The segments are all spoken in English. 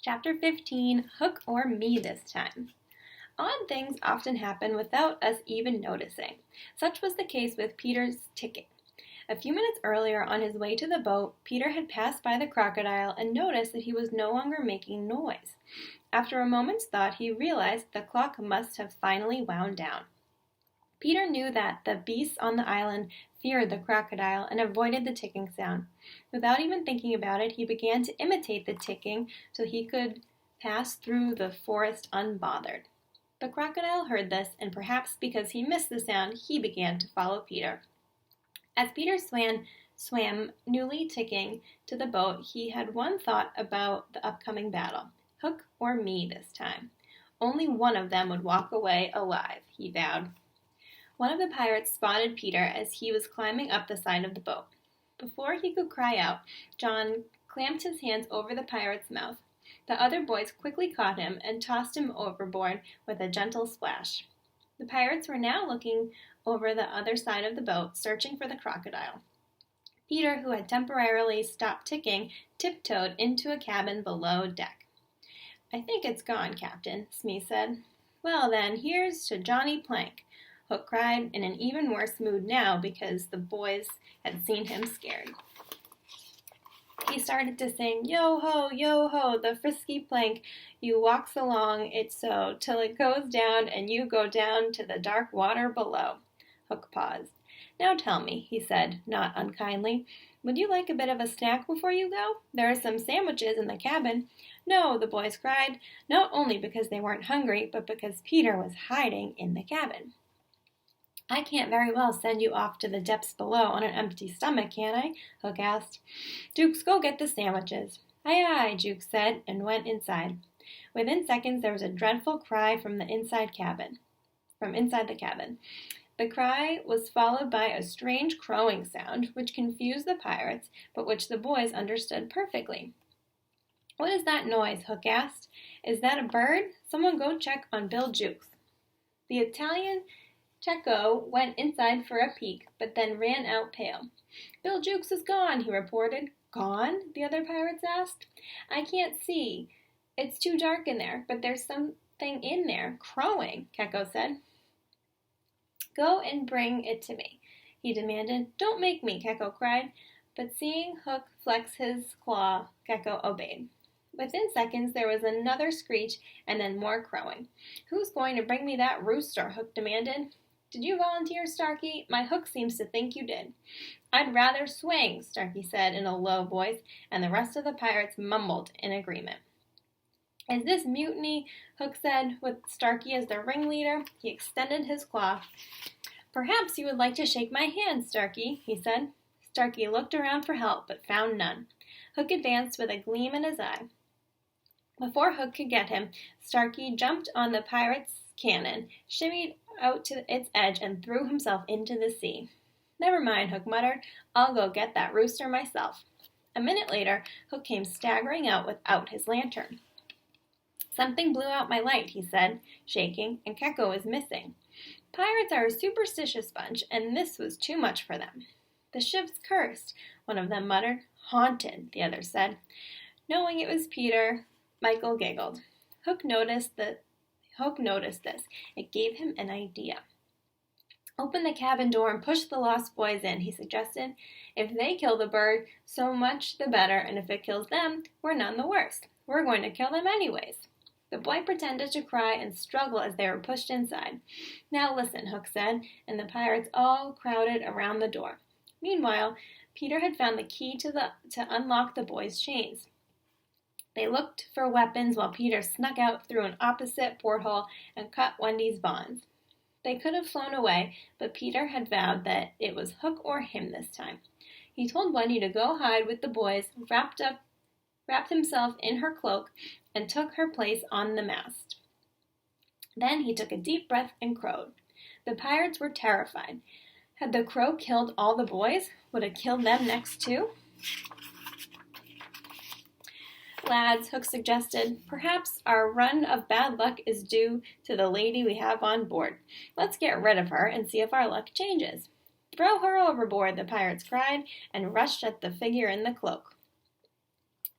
Chapter 15, Hook or Me This Time. Odd things often happen without us even noticing. Such was the case with Peter's ticking. A few minutes earlier, on his way to the boat, Peter had passed by the crocodile and noticed that he was no longer making noise. After a moment's thought, he realized the clock must have finally wound down. Peter knew that the beasts on the island feared the crocodile and avoided the ticking sound. Without even thinking about it, he began to imitate the ticking so he could pass through the forest unbothered. The crocodile heard this, and perhaps because he missed the sound, he began to follow Peter. As Peter swam newly ticking to the boat, he had one thought about the upcoming battle. Hook or me this time. Only one of them would walk away alive, he vowed. One of the pirates spotted Peter as he was climbing up the side of the boat. Before he could cry out, John clamped his hands over the pirate's mouth. The other boys quickly caught him and tossed him overboard with a gentle splash. The pirates were now looking over the other side of the boat, searching for the crocodile. Peter, who had temporarily stopped ticking, tiptoed into a cabin below deck. "I think it's gone, Captain," Smee said. "Well then, here's to Johnny Plank," Hook cried, in an even worse mood now because the boys had seen him scared. He started to sing, yo ho, the frisky plank, you walks along it so, till it goes down and you go down to the dark water below. Hook paused. "Now tell me," he said, not unkindly, "would you like a bit of a snack before you go? There are some sandwiches in the cabin." "No," the boys cried, not only because they weren't hungry, but because Peter was hiding in the cabin. "I can't very well send you off to the depths below on an empty stomach, can I?" Hook asked. "Jukes, go get the sandwiches." "Aye, aye," Jukes said, and went inside. Within seconds there was a dreadful cry from inside the cabin. The cry was followed by a strange crowing sound, which confused the pirates, but which the boys understood perfectly. "What is that noise?" Hook asked. "Is that a bird? Someone go check on Bill Jukes." The Italian Cecco went inside for a peek, but then ran out pale. "Bill Jukes is gone," he reported. "Gone?" the other pirates asked. "I can't see. It's too dark in there, but there's something in there, crowing," Cecco said. "Go and bring it to me," he demanded. "Don't make me," Cecco cried, but seeing Hook flex his claw, Cecco obeyed. Within seconds there was another screech and then more crowing. "Who's going to bring me that rooster?" Hook demanded. "Did you volunteer, Starkey? My hook seems to think you did." "I'd rather swing," Starkey said in a low voice, and the rest of the pirates mumbled in agreement. "Is this mutiny?" Hook said, with Starkey as the ringleader. He extended his claw. "Perhaps you would like to shake my hand, Starkey," he said. Starkey looked around for help, but found none. Hook advanced with a gleam in his eye. Before Hook could get him, Starkey jumped on the pirate's cannon, shimmied out to its edge, and threw himself into the sea. "Never mind," Hook muttered. "I'll go get that rooster myself." A minute later, Hook came staggering out without his lantern. "Something blew out my light," he said, shaking, "and Cecco is missing. Pirates are a superstitious bunch, and this was too much for them." "The ship's cursed," one of them muttered. "Haunted," the other said. Knowing it was Peter, Michael giggled. Hook noticed this. It gave him an idea. "Open the cabin door and push the lost boys in," he suggested. "If they kill the bird, so much the better, and if it kills them, we're none the worse. We're going to kill them anyways." The boy pretended to cry and struggle as they were pushed inside. "Now listen," Hook said, and the pirates all crowded around the door. Meanwhile, Peter had found the key to unlock the boys' chains. They looked for weapons while Peter snuck out through an opposite porthole and cut Wendy's bonds. They could have flown away, but Peter had vowed that it was Hook or him this time. He told Wendy to go hide with the boys, wrapped himself in her cloak, and took her place on the mast. Then he took a deep breath and crowed. The pirates were terrified. Had the crow killed all the boys? Would it kill them next too? "Lads," Hook suggested, "perhaps our run of bad luck is due to the lady we have on board. Let's get rid of her and see if our luck changes." "Throw her overboard," the pirates cried, and rushed at the figure in the cloak.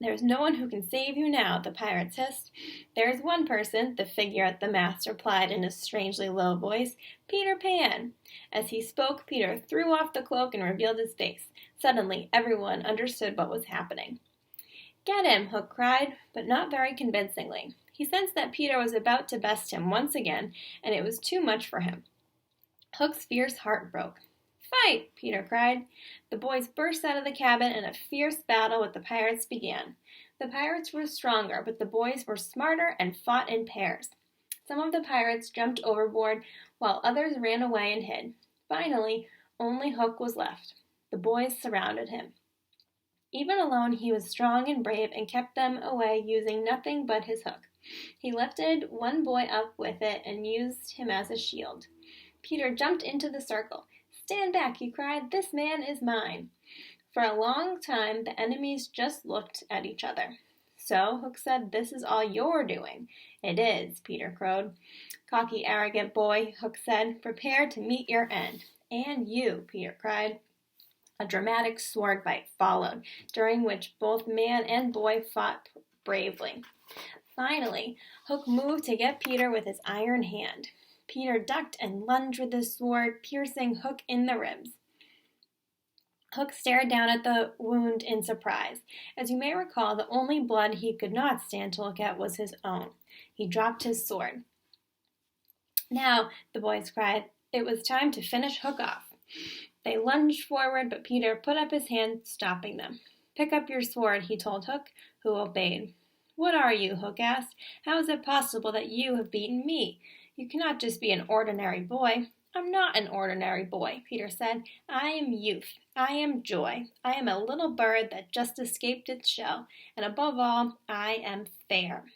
"There's no one who can save you now," the pirates hissed. "There's one person," the figure at the mast replied in a strangely low voice. "Peter Pan." As he spoke, Peter threw off the cloak and revealed his face. Suddenly, everyone understood what was happening. "Get him!" Hook cried, but not very convincingly. He sensed that Peter was about to best him once again, and it was too much for him. Hook's fierce heart broke. "Fight!" Peter cried. The boys burst out of the cabin, and a fierce battle with the pirates began. The pirates were stronger, but the boys were smarter and fought in pairs. Some of the pirates jumped overboard, while others ran away and hid. Finally, only Hook was left. The boys surrounded him. Even alone, he was strong and brave and kept them away using nothing but his hook. He lifted one boy up with it and used him as a shield. Peter jumped into the circle. "Stand back," he cried. "This man is mine." For a long time, the enemies just looked at each other. "So," Hook said, "this is all you're doing." "It is," Peter crowed. "Cocky, arrogant boy," Hook said. "Prepare to meet your end." "And you," Peter cried. A dramatic sword fight followed, during which both man and boy fought bravely. Finally, Hook moved to get Peter with his iron hand. Peter ducked and lunged with his sword, piercing Hook in the ribs. Hook stared down at the wound in surprise. As you may recall, the only blood he could not stand to look at was his own. He dropped his sword. "Now," the boys cried, it was time to finish Hook off. They lunged forward, but Peter put up his hand, stopping them. "Pick up your sword," he told Hook, who obeyed. "What are you?" Hook asked. "How is it possible that you have beaten me? You cannot just be an ordinary boy." "I'm not an ordinary boy," Peter said. "I am youth. I am joy. I am a little bird that just escaped its shell. And above all, I am fair."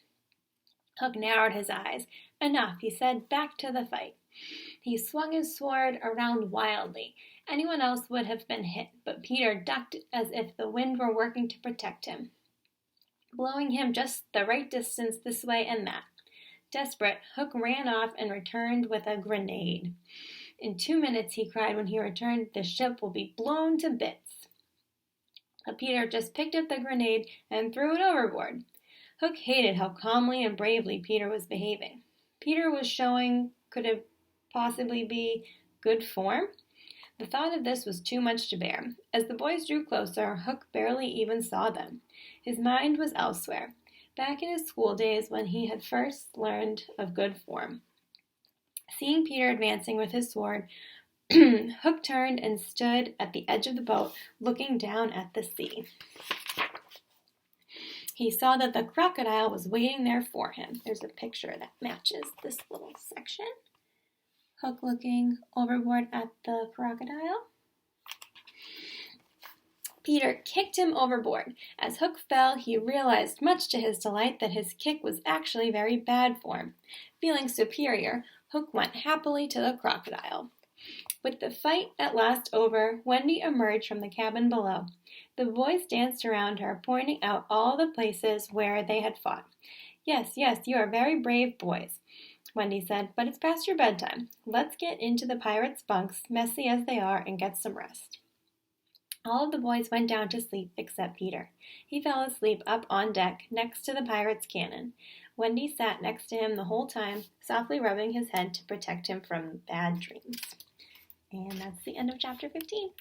Hook narrowed his eyes. "Enough," he said. "Back to the fight." He swung his sword around wildly. Anyone else would have been hit, but Peter ducked as if the wind were working to protect him, blowing him just the right distance this way and that. Desperate, Hook ran off and returned with a grenade. "In 2 minutes," he cried when he returned, "the ship will be blown to bits." But Peter just picked up the grenade and threw it overboard. Hook hated how calmly and bravely Peter was behaving. Peter was showing, could it possibly be, good form? The thought of this was too much to bear. As the boys drew closer, Hook barely even saw them. His mind was elsewhere, back in his school days when he had first learned of good form. Seeing Peter advancing with his sword, Hook turned and stood at the edge of the boat, looking down at the sea. He saw that the crocodile was waiting there for him. There's a picture that matches this little section. Hook looking overboard at the crocodile. Peter kicked him overboard. As Hook fell, he realized, much to his delight, that his kick was actually very bad form. Feeling superior, Hook went happily to the crocodile. With the fight at last over, Wendy emerged from the cabin below. The boys danced around her, pointing out all the places where they had fought. Yes, you are very brave boys," Wendy said, "but it's past your bedtime. Let's get into the pirates' bunks, messy as they are, and get some rest." All of the boys went down to sleep except Peter. He fell asleep up on deck next to the pirate's cannon. Wendy sat next to him the whole time, softly rubbing his head to protect him from bad dreams. And that's the end of chapter 15.